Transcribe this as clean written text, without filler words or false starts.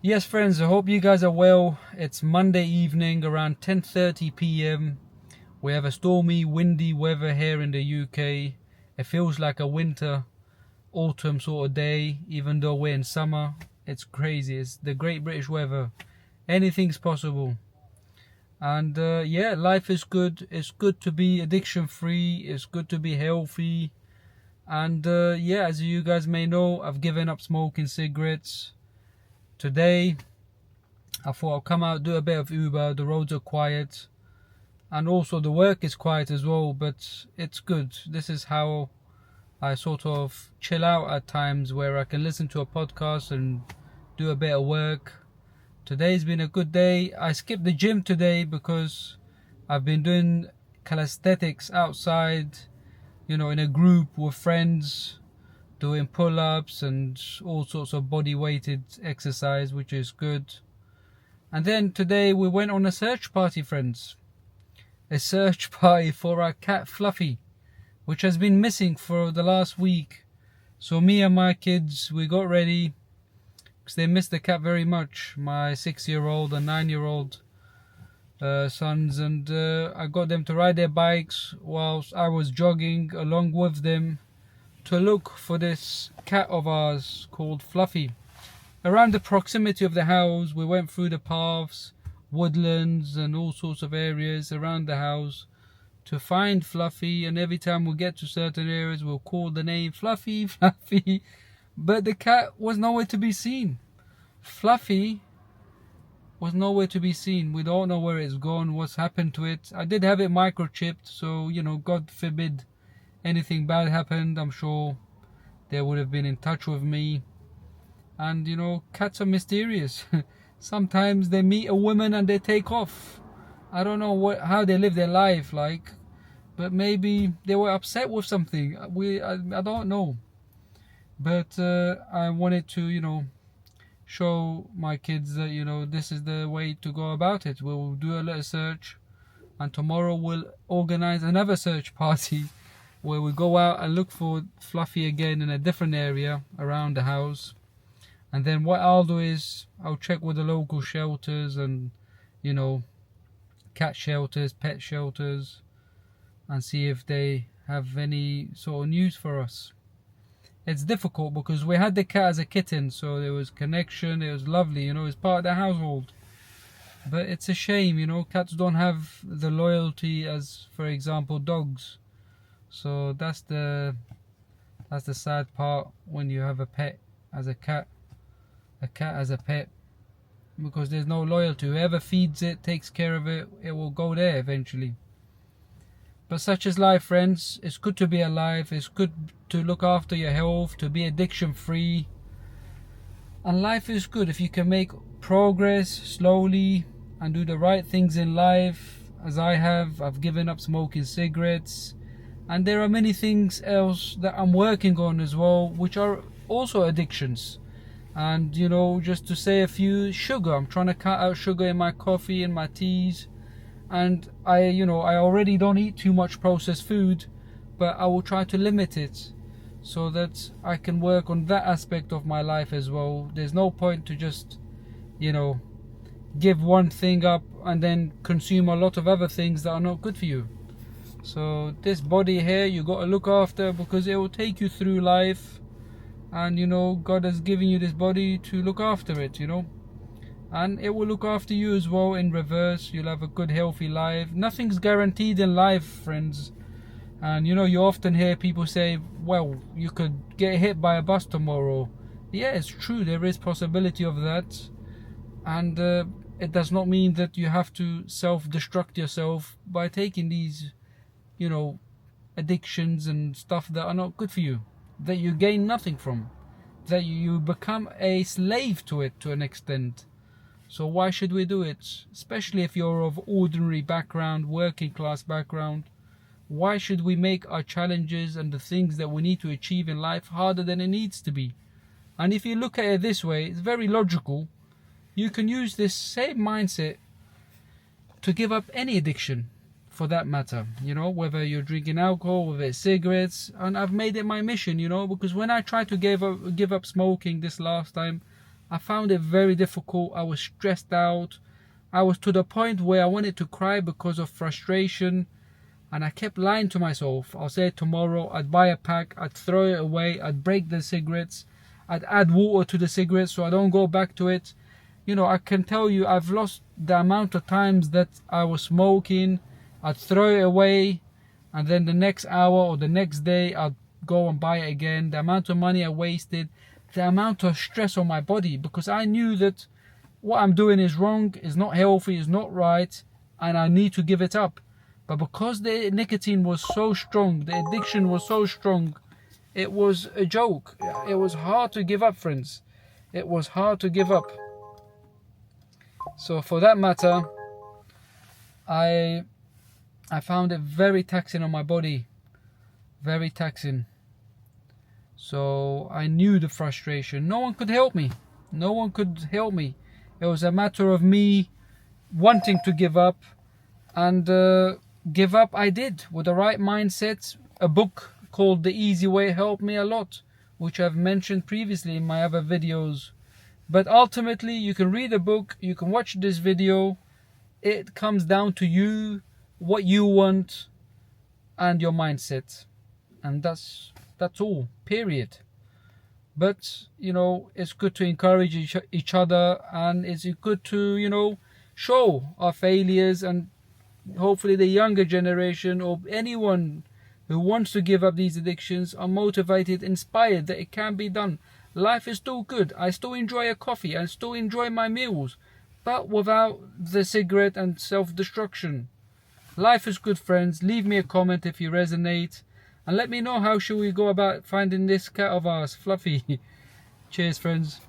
Yes, friends, I hope you guys are well. It's Monday evening around 10:30 p.m. We have a stormy, windy weather here in the UK. It feels like a winter, autumn sort of day, even though we're in summer. It's crazy. It's the great British weather. Anything's possible. And yeah, life is good. It's good to be addiction free. It's good to be healthy. And yeah, as you guys may know, I've given up smoking cigarettes. Today, I thought I'll come out, do a bit of Uber. The roads are quiet, and also the work is quiet as well, but it's good. This is how I sort of chill out at times, where I can listen to a podcast and do a bit of work. Today's been a good day. I skipped the gym today because I've been doing calisthenics outside, in a group with friends, doing pull-ups and all sorts of body weighted exercise, which is good. And then today we went on a search party, friends. A search party for our cat Fluffy, which has been missing for the last week. So me and my kids, we got ready because they missed the cat very much. My 6-year-old and 9-year-old sons, and I got them to ride their bikes whilst I was jogging along with them to look for this cat of ours called Fluffy. Around the proximity of the house, we went through the paths, woodlands and all sorts of areas around the house to find Fluffy, and every time we get to certain areas we'll call the name Fluffy, Fluffy, but the cat was nowhere to be seen. Fluffy was nowhere to be seen. We don't know where it's gone, what's happened to it. I did have it microchipped, so God forbid anything bad happened, I'm sure they would have been in touch with me. And cats are mysterious. Sometimes they meet a woman and they take off. I don't know how they live their life like, but maybe they were upset with something. I don't know. But I wanted to show my kids that this is the way to go about it. We'll do a little search, and tomorrow we'll organize another search party where we go out and look for Fluffy again in a different area around the house. And then what I'll do is I'll check with the local shelters and cat shelters, pet shelters, and see if they have any sort of news for us. It's difficult because we had the cat as a kitten, so there was connection, it was lovely, it's part of the household. But it's a shame, cats don't have the loyalty as, for example, dogs. So that's the sad part when you have a pet as a cat as a pet, because there's no loyalty. Whoever feeds it, takes care of it, it will go there eventually. But such is life, friends. It's good to be alive. It's good to look after your health, to be addiction free. And life is good if you can make progress slowly and do the right things in life, as I have. I've given up smoking cigarettes, and there are many things else that I'm working on as well, which are also addictions. And just to say a few, sugar. I'm trying to cut out sugar in my coffee and my teas. And I already don't eat too much processed food, but I will try to limit it so that I can work on that aspect of my life as well. There's no point to just give one thing up and then consume a lot of other things that are not good for you. So this body here, you got to look after, because it will take you through life. And God has given you this body to look after it, and it will look after you as well in reverse. You'll have a good, healthy life. Nothing's guaranteed in life, friends. And you often hear people say, well, you could get hit by a bus tomorrow. Yeah, it's true, there is possibility of that. And it does not mean that you have to self-destruct yourself by taking these addictions and stuff that are not good for you, that you gain nothing from, that you become a slave to it to an extent. So why should we do it? Especially if you're of ordinary background, working class background. Why should we make our challenges and the things that we need to achieve in life harder than it needs to be? And if you look at it this way, it's very logical. You can use this same mindset to give up any addiction, for that matter, whether you're drinking alcohol, whether it's cigarettes. And I've made it my mission, because when I tried to give up smoking this last time, I found it very difficult. I was stressed out. I was to the point where I wanted to cry because of frustration. And I kept lying to myself. I'll say tomorrow I'd buy a pack, I'd throw it away, I'd break the cigarettes, I'd add water to the cigarettes so I don't go back to it. You know, I can tell you I've lost the amount of times that I was smoking. I'd throw it away, and then the next hour or the next day I'd go and buy it again. The amount of money I wasted, the amount of stress on my body, because I knew that what I'm doing is wrong, is not healthy, is not right, and I need to give it up. But because the nicotine was so strong, the addiction was so strong, it was a joke. It was hard to give up, friends. It was hard to give up. So for that matter, I found it very taxing on my body. Very taxing. So I knew the frustration. No one could help me. No one could help me. It was a matter of me wanting to give up, and give up I did with the right mindset. A book called The Easy Way helped me a lot, which I've mentioned previously in my other videos. But ultimately, you can read a book, you can watch this video. It comes down to you, what you want, and your mindset. And that's all, period. But, you know, it's good to encourage each other, and it's good to, you know, show our failures, and hopefully the younger generation or anyone who wants to give up these addictions are motivated, inspired that it can be done. Life is still good. I still enjoy a coffee. I still enjoy my meals, but without the cigarette and self-destruction. Life is good, friends. Leave me a comment if you resonate, and let me know how should we go about finding this cat of ours, Fluffy. Cheers, friends.